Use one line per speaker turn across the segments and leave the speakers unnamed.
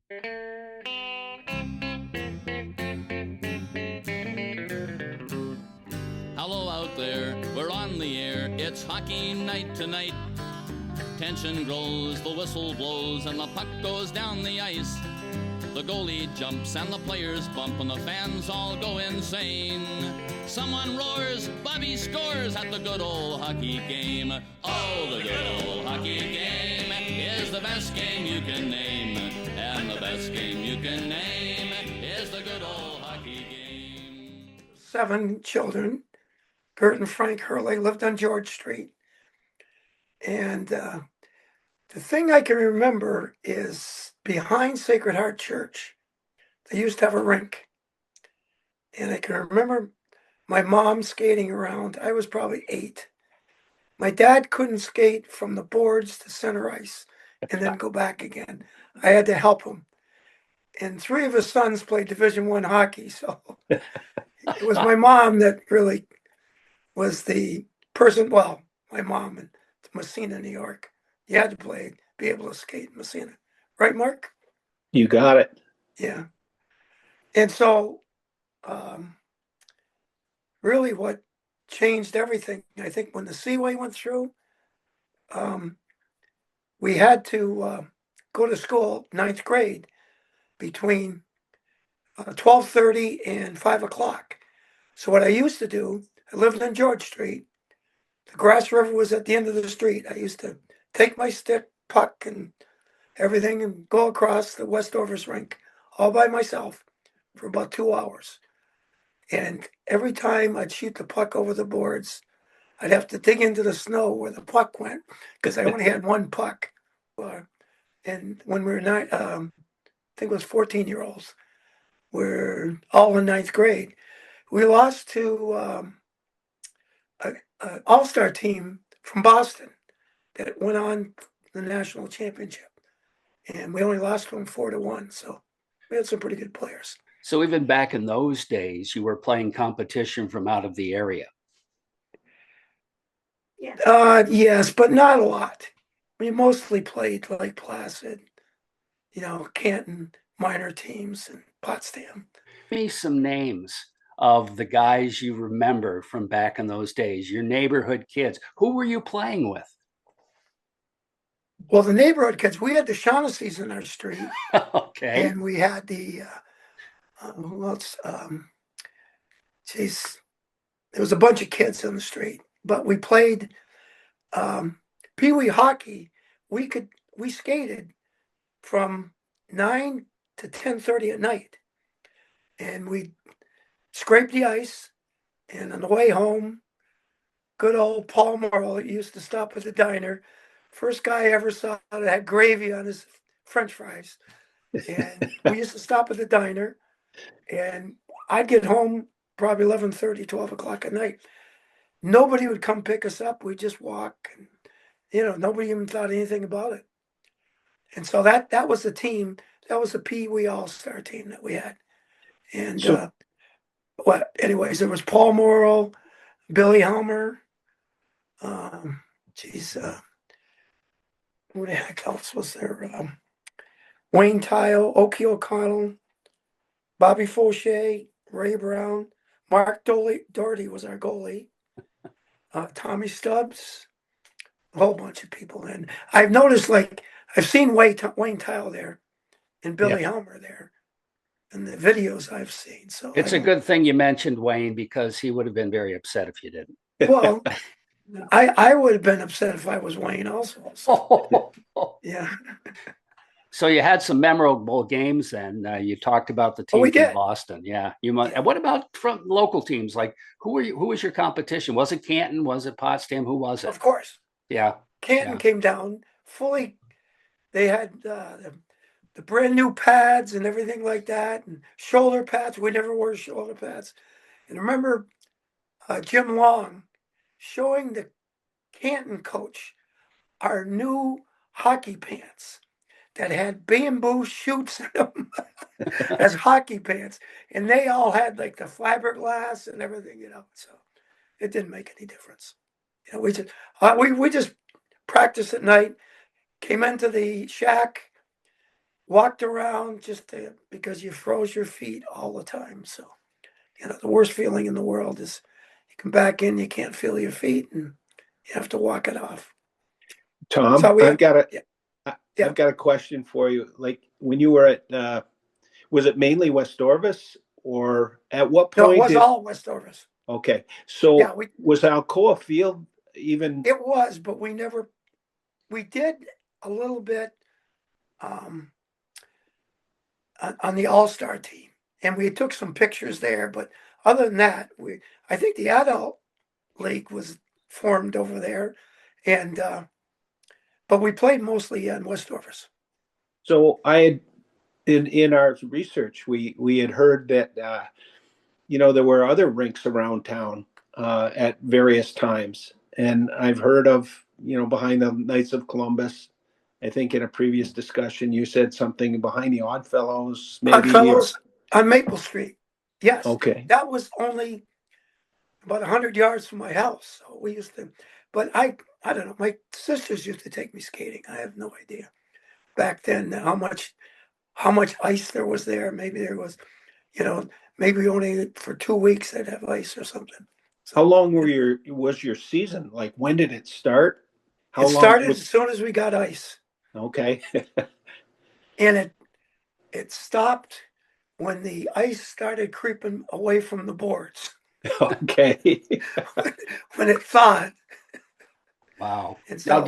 Hello out there, we're on the air. It's hockey night tonight. Tension grows, the whistle blows, and the puck goes down the ice. The goalie jumps and the players bump and the fans all go insane. Someone roars, Bobby scores at the good old hockey game. Oh, the good old hockey game is the best game you can name. And the best game you can name is the good old hockey game.
7 children. Bert and Frank Hurley lived on George Street. And the thing I can remember is behind Sacred Heart Church, they used to have a rink. And I can remember my mom skating around. I was probably 8. My dad couldn't skate from the boards to center ice and then go back again. I had to help him. And 3 of his sons played Division I hockey. So it was my mom that really was the person, well, my mom in Massena, New York. You had to be able to skate in Massena. Right, Mark?
You got it.
Yeah. And so really what changed everything, I think when the Seaway went through, we had to go to school, 9th grade, between 12:30 and 5 o'clock. So what I used to do, I lived on George Street. The Grass River was at the end of the street. I used to take my stick, puck, and everything and go across the Westovers rink all by myself for about 2 hours. And every time I'd shoot the puck over the boards, I'd have to dig into the snow where the puck went because I only had one puck. And when we were I think it was 14-year-olds, we're all in 9th grade. We lost to an all-star team from Boston that went on the national championship. And we only lost to them 4-1. So we had some pretty good players.
So even back in those days, you were playing competition from out of the area.
Yes, but not a lot. We mostly played Lake Placid, Canton minor teams and Potsdam.
Give me some names of the guys you remember from back in those days, your neighborhood kids. Who were you playing with?
Well, the neighborhood kids, we had the Shaughnessy's in our street.
Okay.
And we had the, who else? There was a bunch of kids on the street, but we played Pee Wee hockey. We skated from 9 to 10:30 at night, and we scraped the ice. And on the way home, good old Paul Morrill used to stop at the diner. First guy I ever saw that had gravy on his French fries. And we used to stop at the diner, and I'd get home probably 11:30, 12 o'clock at night. Nobody would come pick us up. We'd just walk, and nobody even thought anything about it. And so that was the team. That was the Pee Wee All-Star team that we had. And anyways, there was Paul Morrill, Billy Helmer. Who the heck else was there? Wayne Tile, Okie O'Connell, Bobby Fauché, Ray Brown, Mark Doherty was our goalie, Tommy Stubbs, a whole bunch of people. And I've noticed, I've seen Wayne Tile there and Billy Helmer there in the videos I've seen. So
it's a good thing you mentioned Wayne, because he would have been very upset if you didn't.
Well, I would have been upset if I was Wayne also. So, yeah.
So you had some memorable games then. You talked about the team from Boston. Yeah. And what about from local teams? Like, who was your competition? Was it Canton? Was it Potsdam? Who was it?
Of course.
Yeah.
Canton came down fully. They had the brand new pads and everything like that, and shoulder pads. We never wore shoulder pads. And remember Jim Long showing the Canton coach our new hockey pants that had bamboo shoots in them as hockey pants. And they all had the fiberglass and everything, so it didn't make any difference. We just practiced at night, came into the shack, walked around because you froze your feet all the time. So, the worst feeling in the world is you come back in, you can't feel your feet, and you have to walk it off.
Tom,
So
I've got
yeah.
a question for you. Like when you were at, was it mainly West Orvis, or at what
No,
point
it was all West Orvis.
Okay, so
Yeah,
was Alcoa Field even?
it was, but we did a little bit on the All-Star team, and we took some pictures there. But other than that, I think the adult league was formed over there, and but we played mostly in West Orvis.
So I had in our research, we had heard that there were other rinks around town at various times, and I've heard of behind the Knights of Columbus. I think in a previous discussion you said something behind the Oddfellows, maybe.
Oddfellows on Maple Street. Yes.
Okay.
That was only about 100 yards from my house. So we used to, but I don't know. My sisters used to take me skating. I have no idea back then how much ice there was there. Maybe there was, maybe only for 2 weeks they'd have ice or something. So,
how long was your season? Like when did it start?
It started as soon as we got ice.
Okay.
And it stopped when the ice started creeping away from the boards.
Okay.
When it thawed.
Wow.
And so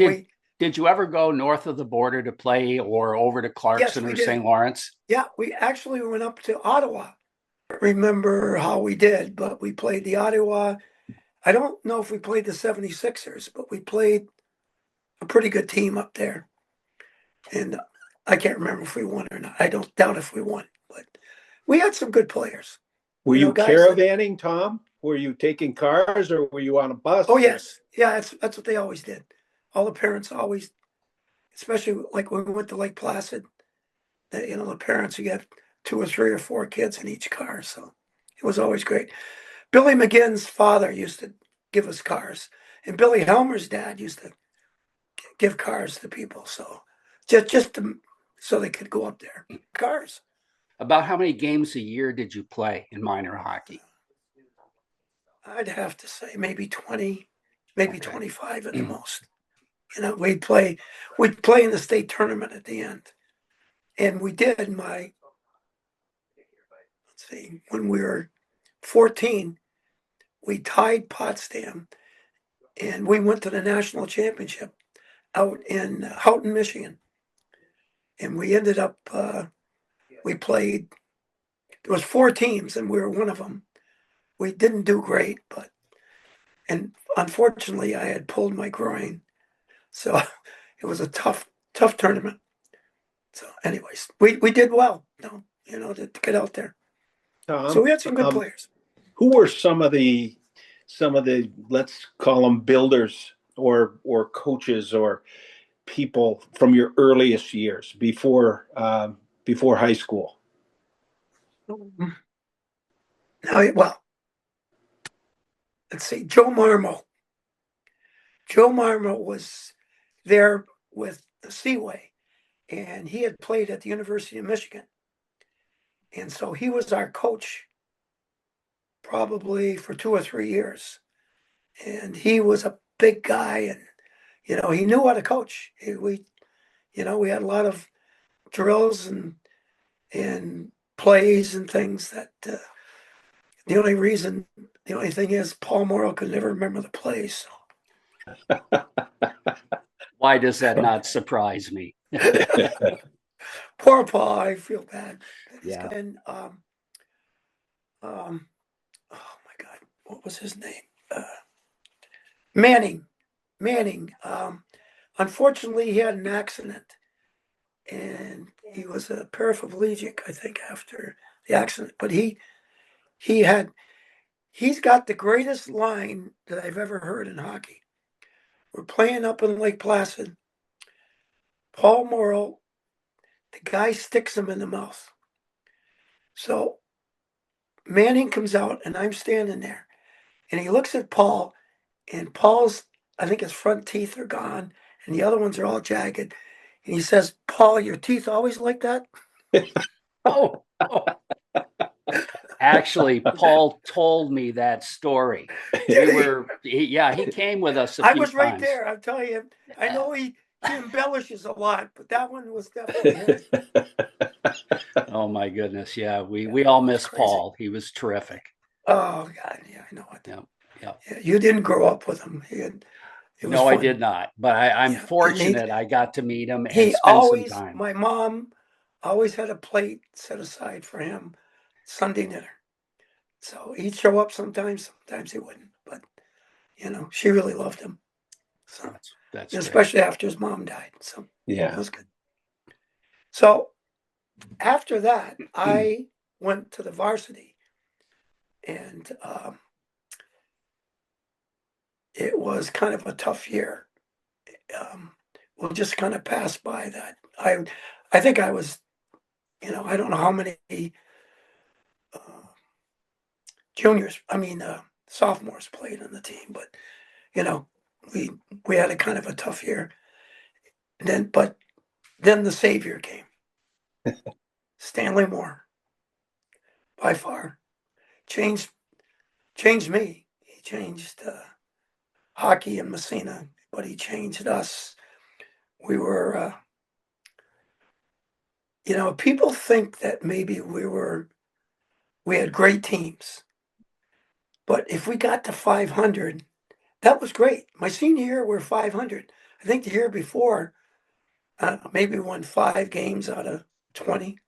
did you ever go north of the border to play, or over to Clarkson or St. Lawrence?
Yeah, we actually went up to Ottawa. Remember how we did, but we played the Ottawa. I don't know if we played the 76ers, but we played a pretty good team up there. And I can't remember if we won or not. I don't doubt if we won, but we had some good players.
Were you caravanning, Tom? Were you taking cars, or were you on a bus?
Oh, yes. Yeah, that's what they always did. All the parents always, especially like when we went to Lake Placid, the parents, you have 2 or 3 or 4 kids in each car. So it was always great. Billy McGinn's father used to give us cars, and Billy Helmer's dad used to give cars to people. So so they could go up there. Cars.
About how many games a year did you play in minor hockey?
I'd have to say maybe 20, maybe 25 at the most. We'd play in the state tournament at the end. And we did when we were 14, we tied Potsdam, and we went to the national championship out in Houghton, Michigan. And we ended up, we played, there was 4 teams, and we were one of them. We didn't do great, and unfortunately I had pulled my groin. So it was a tough tournament. So anyways, we did well, to get out there. So we had some good players.
Who were some of the let's call them builders or coaches or people from your earliest years before high school?
Well, let's see, Joe Marmo. Joe Marmo was there with the Seaway, and he had played at the University of Michigan. And so he was our coach probably for 2 or 3 years. And he was a big guy, and, he knew how to coach. We had a lot of drills and plays and things that the only thing is Paul Morrow could never remember the plays. So.
Why does that not surprise me?
Poor Paul, I feel bad.
Yeah.
And oh my God, what was his name? Manning. Unfortunately, he had an accident, and he was a paraplegic, I think, after the accident. But he's got the greatest line that I've ever heard in hockey. We're playing up in Lake Placid. Paul Morrow, the guy sticks him in the mouth. So Manning comes out, and I'm standing there, and he looks at Paul, and Paul's, I think his front teeth are gone, and the other ones are all jagged. And he says, Paul, your teeth always like that?
Oh. Actually, Paul told me that story. He came with us a
I
few
was right
times.
there. I'm telling you. I know he embellishes a lot, but that one was definitely him.
Oh my goodness. Yeah. We all miss
crazy.
Paul. He was terrific.
Oh God. Yeah, I know it.
Yeah.
Yeah, you didn't grow up with him.
No,
fun.
I did not, but I'm fortunate I got to meet him and spend some time.
My mom always had a plate set aside for him Sunday dinner. So he'd show up sometimes he wouldn't. But, she really loved him. So
That's
especially after his mom died. So
Yeah.
that was good. So after that, I went to the varsity, and it was kind of a tough year. We'll just kind of pass by that. I think I was, I don't know how many uh, sophomores played on the team, but we had a kind of a tough year. But then the savior came, Stanley Moore, by far changed me. He changed hockey in Massena, but he changed us. We were, people think that maybe we had great teams, but if we got to 500, that was great. My senior year, we're 500. I think the year before, maybe won 5 games out of 20.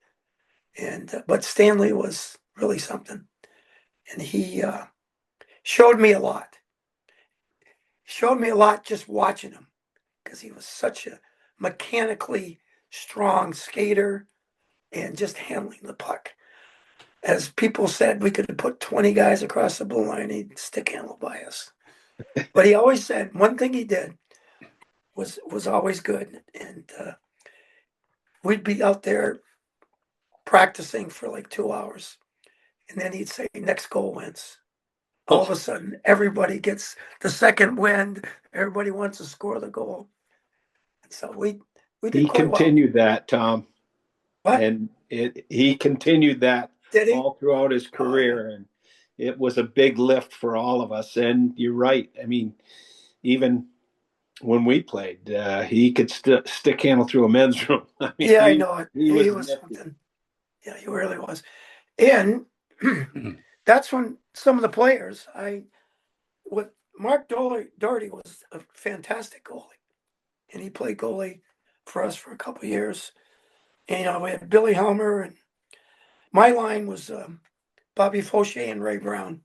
But Stanley was really something, and he showed me a lot. Showed me a lot just watching him, because he was such a mechanically strong skater and just handling the puck. As people said, we could have put 20 guys across the blue line, he'd stick handle by us. But he always said one thing he did was always good, and we'd be out there practicing for like 2 hours, and then he'd say, "Next goal wins." All of a sudden, everybody gets the second wind. Everybody wants to score the goal. And so we did
He
quite
continued that, Tom.
What?
And he continued that
Did he?
all throughout his career. And it was a big lift for all of us. And you're right. I mean, even when we played, he could stick handle through a men's room. I mean,
Yeah, I know it.
He was
something. Yeah, he really was. And that's when some of the players, Mark Doherty was a fantastic goalie, and he played goalie for us for a couple of years. And we had Billy Helmer, and my line was Bobby Fauché and Ray Brown.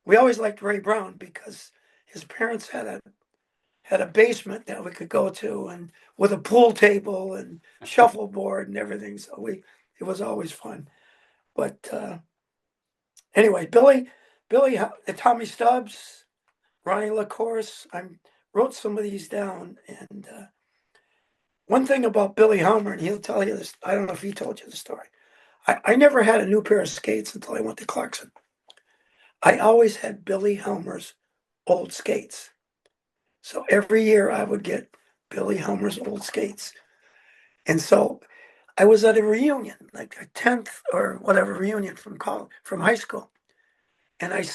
We always liked Ray Brown because his parents had a basement that we could go to, and with a pool table and shuffleboard and everything. So it was always fun. But anyway, Billy, Tommy Stubbs, Ronnie LaCourse. I wrote some of these down, and one thing about Billy Helmer, and he'll tell you this. I don't know if he told you the story. I never had a new pair of skates until I went to Clarkson. I always had Billy Helmer's old skates. So every year I would get Billy Helmer's old skates. And so I was at a reunion, like a 10th or whatever reunion from high school. And I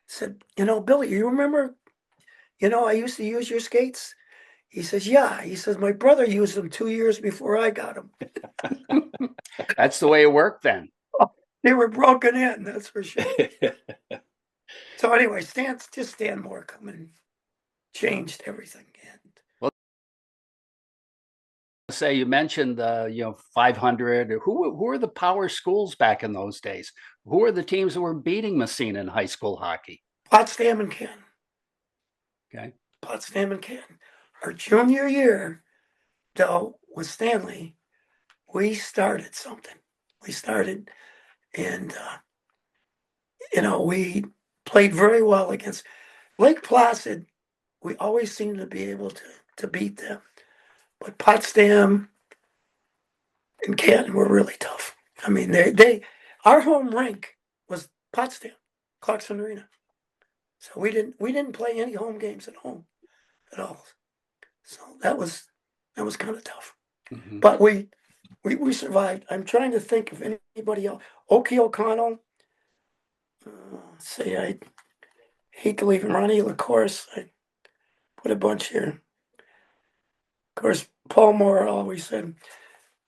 said, Billy, you remember, I used to use your skates? He says, yeah. He says, my brother used them 2 years before I got them.
That's the way it worked then.
They were broken in, that's for sure. So anyway, Stan Moore coming changed everything.
Well, say you mentioned 500. Who were the power schools back in those days? Who were the teams that were beating Massena in high school hockey?
Potsdam and Canton.
Okay.
Potsdam and Canton. Our junior year, though, with Stanley, we started something. We started, and we played very well against Lake Placid. We always seemed to be able to beat them, but Potsdam and Canton were really tough. I mean, our home rink was Potsdam, Clarkson Arena. So we didn't play any home games at home at all. So that was kind of tough.
Mhm.
But we survived. I'm trying to think of anybody else. Okie O'Connell. Say I hate to leave him. Ronnie LaCourse. I put a bunch here. Of course, Paul Moore always said,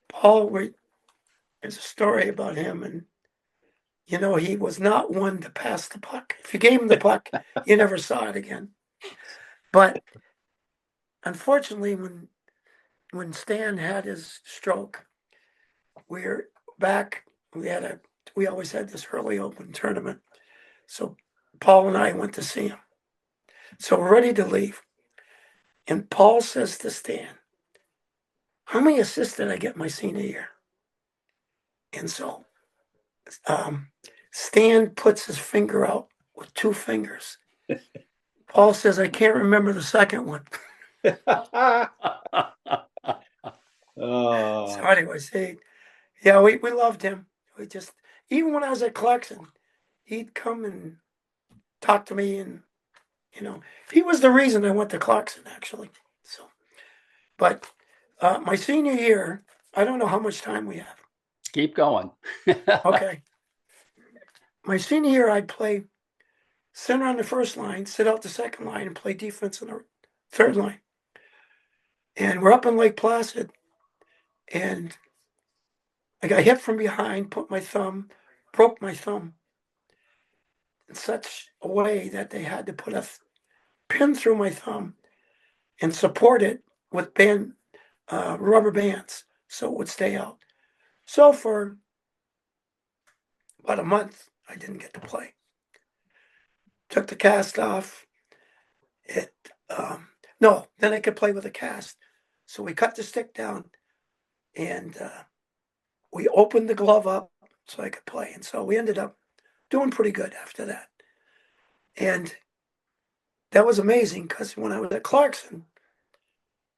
Paul, there's a story about him, and he was not one to pass the puck. If you gave him the puck, you never saw it again. But unfortunately, when Stan had his stroke, we're back. We always had this Hurley Open tournament. So Paul and I went to see him. So we're ready to leave. And Paul says to Stan, how many assists did I get my senior year? And so Stan puts his finger out with two fingers. Paul says, I can't remember the second one.
Oh.
So anyways, we loved him. We just, even when I was at Clarkson, he'd come and talk to me, and he was the reason I went to Clarkson, actually. So, but my senior year, I don't know how much time we have.
Keep going.
Okay. My senior year, I'd play center on the first line, sit out the second line, and play defense on the third line. And we're up in Lake Placid, and I got hit from behind, broke my thumb in such a way that they had to put a pin through my thumb and support it with rubber bands so it would stay out. So for about a month, I didn't get to play. Took the cast off. Then I could play with a cast. So we cut the stick down, and we opened the glove up so I could play. And so we ended up doing pretty good after that. And that was amazing because when I was at Clarkson,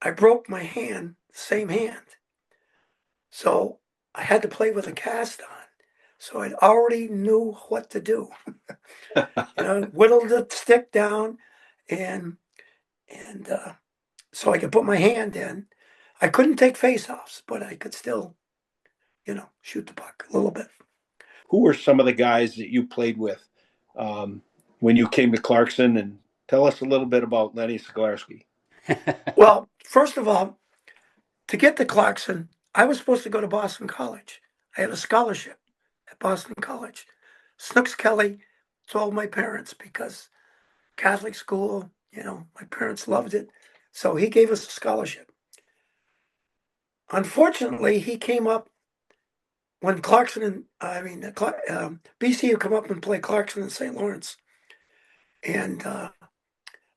I broke my hand, same hand. So I had to play with a cast on. So I already knew what to do. Whittled the stick down, and so I could put my hand in. I couldn't take face-offs, but I could still, shoot the puck a little bit.
Who were some of the guys that you played with when you came to Clarkson? And tell us a little bit about Lenny Sklarski.
Well, first of all, to get to Clarkson, I was supposed to go to Boston College. I had a scholarship at Boston College. Snooks Kelly told my parents, because Catholic school, my parents loved it. So he gave us a scholarship. Unfortunately, he came up when BC would come up and play Clarkson and St. Lawrence. And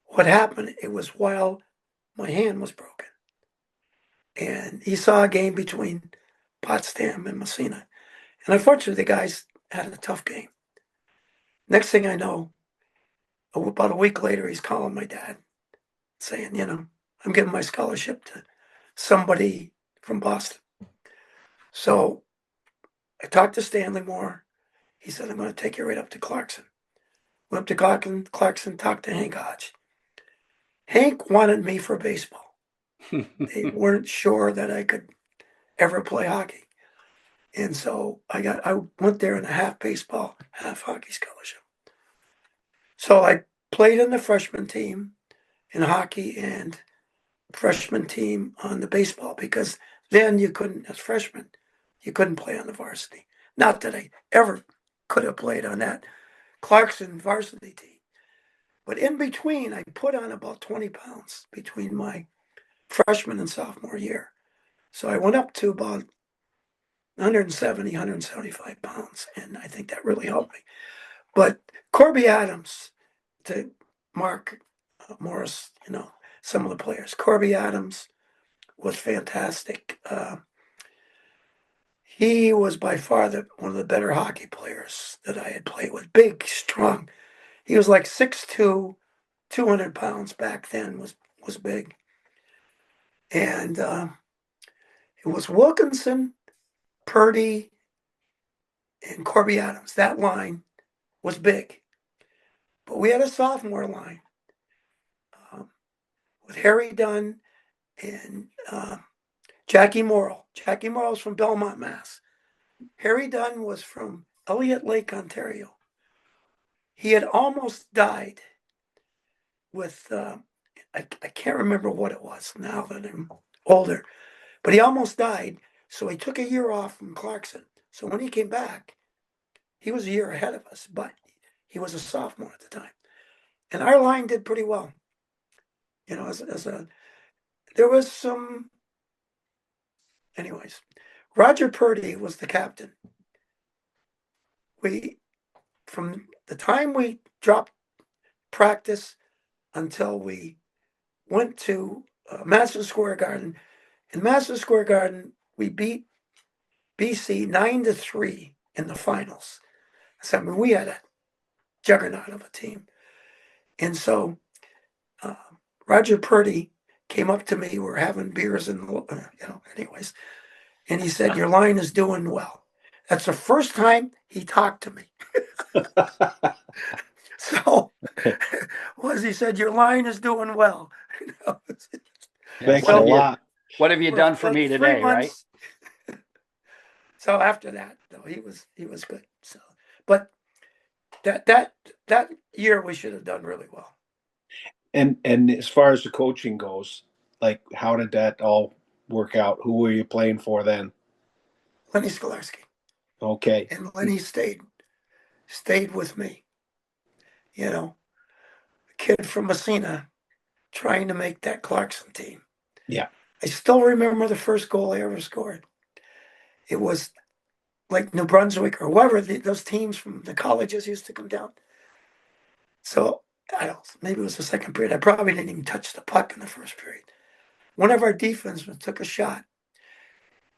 what happened, it was while my hand was broken. And he saw a game between Potsdam and Massena. And unfortunately, the guys had a tough game. Next thing I know, about a week later, he's calling my dad saying, I'm giving my scholarship to somebody from Boston. So I talked to Stanley Moore. He said, I'm going to take you right up to Clarkson. Went up to Clarkson, talked to Hank Hodge. Hank wanted me for baseball. They weren't sure that I could ever play hockey. And so I went there in a half baseball, half hockey scholarship. So I played in the freshman team in hockey and freshman team on the baseball, because then as freshmen, you couldn't play on the varsity. Not that I ever could have played on that Clarkson varsity team. But in between, I put on about 20 pounds between my freshman and sophomore year. So I went up to about 170, 175 pounds, and I think that really helped me. But Corby Adams, to Mark Morris, some of the players. Corby Adams was fantastic. He was by far one of the better hockey players that I had played with. Big, strong. He was like 6'2", 200 pounds back then, was big. And it was Wilkinson, Purdy, and Corby Adams. That line was big. But we had a sophomore line with Harry Dunn and Jackie Morrill. Jackie Morrill's from Belmont, Mass. Harry Dunn was from Elliott Lake, Ontario. He had almost died with, I can't remember what it was now that I'm older, but he almost died. So he took a year off from Clarkson. So when he came back, he was a year ahead of us, but he was a sophomore at the time. And our line did pretty well. You know, there was some, anyways. Roger Purdy was the captain. From the time we dropped practice until we went to Madison Square Garden. In Madison Square Garden, we beat BC 9-3 in the finals. So I mean, we had a juggernaut of a team. And so Roger Purdy came up to me. We were having beers and, anyways. And he said, "Your line is doing well." That's the first time he talked to me. So, he said, "Your line is doing well."
Thanks a lot.
What have you done for me today, right?
So after that, though, he was good. So, but that year we should have done really well.
And as far as the coaching goes, like, how did that all work out? Who were you playing for then?
Lenny Skolarski.
Okay.
And Lenny stayed with me. You know, a kid from Massena trying to make that Clarkson team.
Yeah.
I still remember the first goal I ever scored. It was like New Brunswick or whoever, those teams from the colleges used to come down. So, I don't know, maybe it was the second period. I probably didn't even touch the puck in the first period. One of our defensemen took a shot,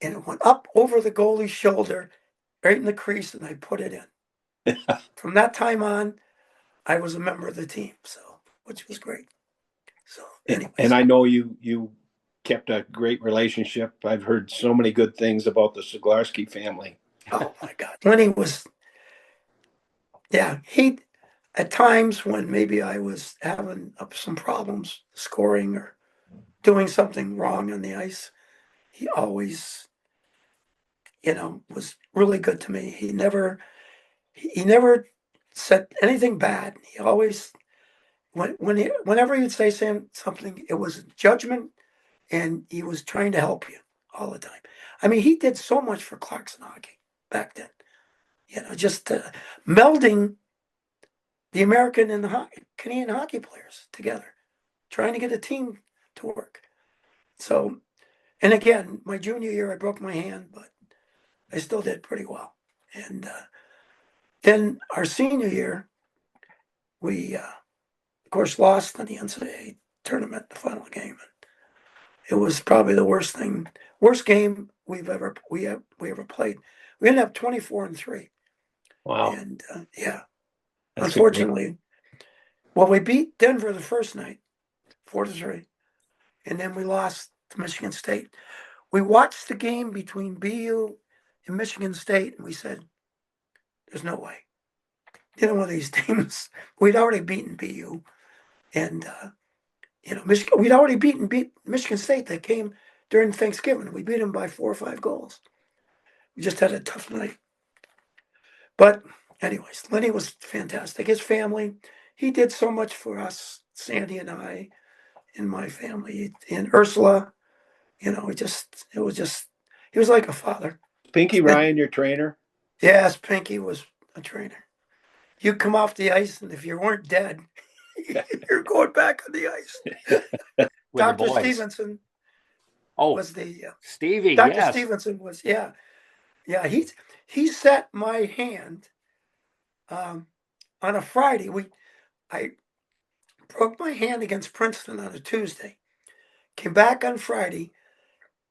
and it went up over the goalie's shoulder, right in the crease, and I put it in. From that time on, I was a member of the team, which was great. So, anyways.
And I know you kept a great relationship. I've heard so many good things about the Siglarski family.
Oh my God. Lenny was, he, at times when maybe I was having some problems scoring or doing something wrong on the ice, he always, was really good to me. He never said anything bad. He always, whenever he'd say something, it was judgment, and he was trying to help you all the time. I mean, he did so much for Clarkson hockey back then. Just melding the American and the Canadian hockey players together, trying to get a team to work. So, and again, my junior year, I broke my hand, but I still did pretty well. And then our senior year, we, of course, lost in the NCAA tournament, the final game. It was probably the worst game we ever played. We ended up 24-3.
Wow.
And unfortunately, we beat Denver the first night, 4-3, and then we lost to Michigan State. We watched the game between BU and Michigan State, and we said, "There's no way." One of these teams, we'd already beaten BU, and Michigan. We'd already beat Michigan State. That came during Thanksgiving. We beat them by 4 or 5 goals. We just had a tough night. But anyways, Lenny was fantastic. His family, he did so much for us, Sandy and I, and my family, and Ursula. He was like a father.
Pinky Ryan, your trainer?
Yes, Pinky was a trainer. You come off the ice, and if you weren't dead, you're going back on the ice. Dr. Stevenson was the
Stevie.
Dr.
Yes.
Stevenson was he set my hand on a Friday. I broke my hand against Princeton on a Tuesday. Came back on Friday,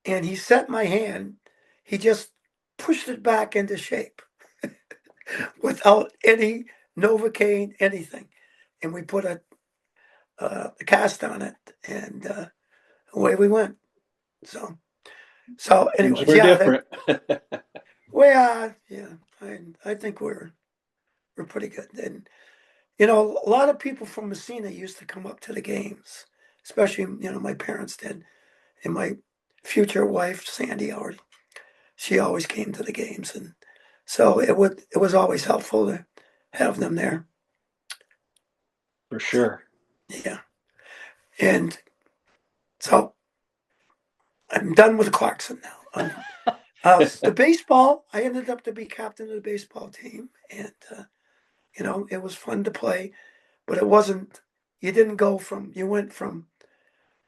and he set my hand. He just pushed it back into shape without any Novocaine, anything. And we put a cast on it, and away we went. So anyways,
we're different.
I think we're pretty good. And a lot of people from Massena used to come up to the games, especially my parents did, and my future wife, Sandy, she always came to the games, and so it was always helpful to have them there.
For sure.
Yeah, and so I'm done with Clarkson now. The baseball, I ended up to be captain of the baseball team, and it was fun to play, but it wasn't. You didn't go from. You went from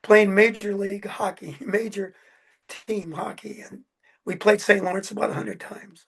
playing major league hockey, major team hockey, and we played St. Lawrence about 100 times.